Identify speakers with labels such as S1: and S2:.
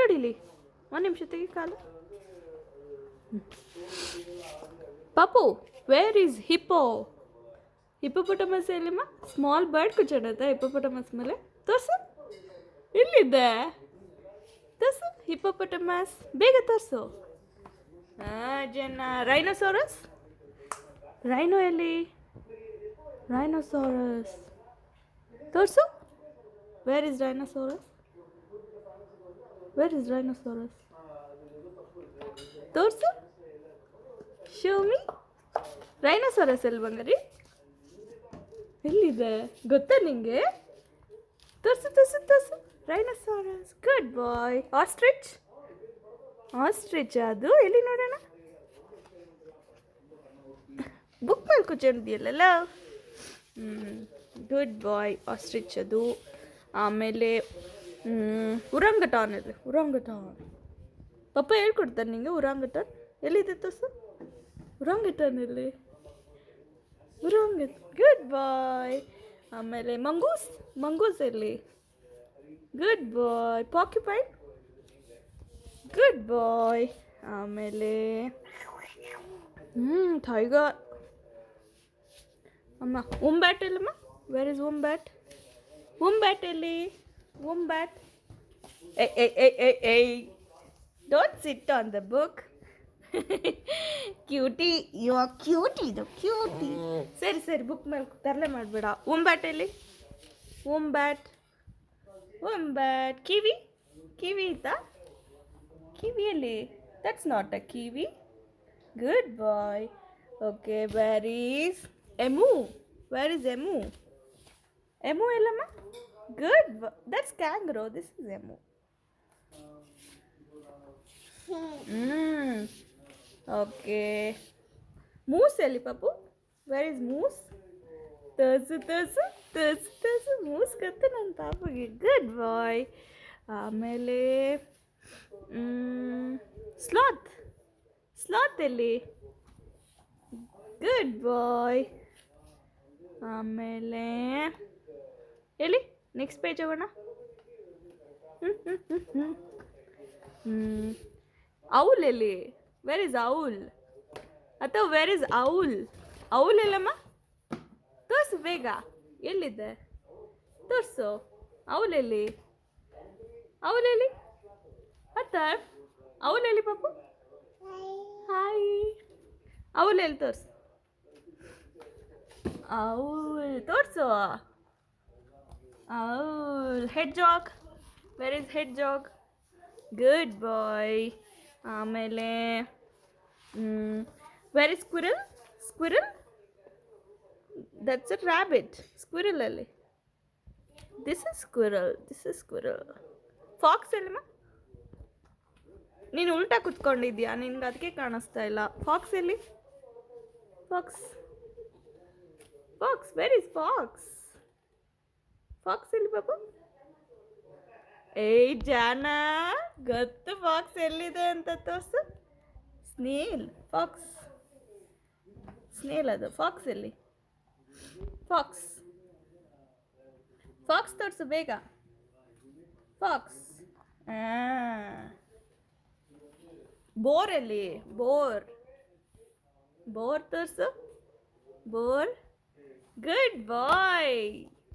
S1: ಹೊಡಿಲಿ ಒಂದು ನಿಮಿಷ ತೆಗಿ ಕಾಲು. ಪಾಪು ವೇರ್ ಈಸ್ ಹಿಪ್ಪೋ? ಹಿಪ್ಪೋಪೊಟಮಸ್ ಎಲ್ಲಿಮ್ಮ? ಸ್ಮಾಲ್ ಬರ್ಡ್ ಕೂತ್ಕೊಂಡೈತೆ ಹಿಪ್ಪೋಪೊಟಮಸ್ ಮೇಲೆ. ತೋರಿಸು, ಇಲ್ಲಿದೆ. ತೋರಿಸು ಹಿಪ್ಪೋಪೊಟಮಸ್, ಬೇಗ ತೋರಿಸು. ಜನ ರೈನೋಸಾರಸ್, ರೈನೋ ಎಲ್ಲಿ? ರೈನೋಸಾರಸ್ ತೋರಿಸು. Where is rhinoceros? Where is rhinoceros? ತೋರಿಸು, ಶೋ ಮಿ. ರೈನೋಸಾರಸ್ ಎಲ್ಲಿ ಬಂಗಾರಿ? ಎಲ್ಲಿದೆ ಗೊತ್ತಾ ನಿಂಗೆ? ತೋರಿಸು ತೋರಿಸು ತೋರಿಸು. Rhinoceros, good boy. Ostrich, ostrich ಅದು ಎಲ್ಲಿ ನೋಡೋಣ. ಬುಕ್ ಮೇಲೆ ಕೂತ್ಕೊಂಡಿದೆಯಲ್ಲ. Good boy. ಆಸ್ಟ್ರಿಚ್ ಅದು. ಆಮೇಲೆ ಉರಂಗಟಾನ್ ಇದೆ. ಉರಂಗಟಾನ್ ಪಪ್ಪ ಹೇಳ್ಕೊಡ್ತಾರೆ ನಿಂಗೆ. ಉರಂಗಟಾನ್ ಎಲ್ಲಿದೆ ತೋರಿಸು. ಉರಂಗಟಾನ್ ಎಲ್ಲಿ? Orangutan, good boy. ಆಮೇಲೆ ಮಂಗೂಸ್, ಮಂಗೂಸ್ ಎಲ್ಲಿ? Good boy. Porcupine, good boy. ಆಮೇಲೆ ಟೈಗರ್. ಅಮ್ಮ ಉಂಬ್ಯಾಟ್ ಎಲ್ಲಮ್ಮ? Where is wombat? ಉಂಬ್ಯಾಟ್ ಎಲ್ಲಿ? ಉಂಬ್ಯಾಟ್, ಏಯ್ don't sit on the book. Cutie, you are cutie, ಇದು ಕ್ಯೂಟಿ. ಸರಿ ಸರಿ, ಬುಕ್ ಮೇಲೆ ತರಲೆ ಮಾಡಬೇಡ. ಉಂಬ್ಯಾಟ್ ಎಲ್ಲಿ? ಉಂಬ್ಯಾಟ್, ಉಂಬ್ಯಾಟ್. ಕಿವಿ, ಕಿವಿ ಇತ್ತಾ? ಕಿವಿಯಲ್ಲಿ? That's not a kiwi. Good boy. Okay, where is emu? Where is emu? Emu ಎಲ್ಲಮ್ಮ? Good boy. That's kangaroo. This is emu. Okay, moose ಎಲ್ಲಿ ಪಾಪು? Where is moose? ತೋರ್ಸು ತೋರ್ಸು ತೋರ್ಸು ತೋರ್ಸು. ಮೂಸ್ ಗೊತ್ತು ನನ್ನ ಪಾಪುಗೆ. Good boy. ಆಮೇಲೆ ಸ್ಲಾತ್, ಸ್ಲಾತ್ ಎಲ್ಲಿ? Good boy. ಆಮೇಲೆ ಎಲ್ಲಿ? ನೆಕ್ಸ್ಟ್ ಪೇಜ್ ಹೋಗೋಣ. ಔಲ್ ಎಲ್ಲಿ? Where is owl? ಅಥವಾ ವೇರ್ ಇಸ್ ಔಲ್? ಔಲ್ ಎಲ್ಲಮ್ಮ? ತೋರಿಸು ಬೇಗ. ಎಲ್ಲಿದೆ ತೋರಿಸು. ಔಲ್ ಎಲ್ಲಿ? ಔಲ್ ಎಲ್ಲಿ? ಅತ್ತ ಔಲ್ ಎಲ್ಲಿ ಪಾಪು? ಹಾಯ್. ಔಲ್ ಎಲ್ಲಿ ತೋರಿಸು. ಔಲ್ ತೋರಿಸು. Owl. Hedgehog, where is hedgehog? Good boy. ಆಮೇಲೆ where is squirrel? Squirrel, that's a rabbit. Squirrel ಅಲ್ಲಿ? This is squirrel, this is squirrel. Fox ಎಲ್ಲಮ್ಮ? ನೀನು ಉಲ್ಟಾ ಕುತ್ಕೊಂಡಿದ್ಯಾ, ನಿನ್ಗೆ ಅದಕ್ಕೆ ಕಾಣಿಸ್ತಾ ಇಲ್ಲ. ಫಾಕ್ಸ್ ಎಲ್ಲಿ? Fox, fox, where is fox? Fox ಎಲ್ಲಿ ಪಾಪು? ಏಯ್ ಜಾನ, ಗೊತ್ತು ಫಾಕ್ಸ್ ಎಲ್ಲಿದೆ ಅಂತ ತೋರಿಸು. ಸ್ನೇಲ್, ಫಾಕ್ಸ್, ಸ್ನೇಲ್ ಅದು. ಫಾಕ್ಸ್ ಎಲ್ಲಿ? ಫಾಕ್ಸ್, ಫಾಕ್ಸ್ ತೋರಿಸು ಬೇಗ. ಫಾಕ್ಸ್. ಬೋರ್ ಎಲ್ಲಿ? ಬೋರ್, ಬೋರ್ ತೋರಿಸು. ಬೋರ್, ಗುಡ್ ಬಾಯ್.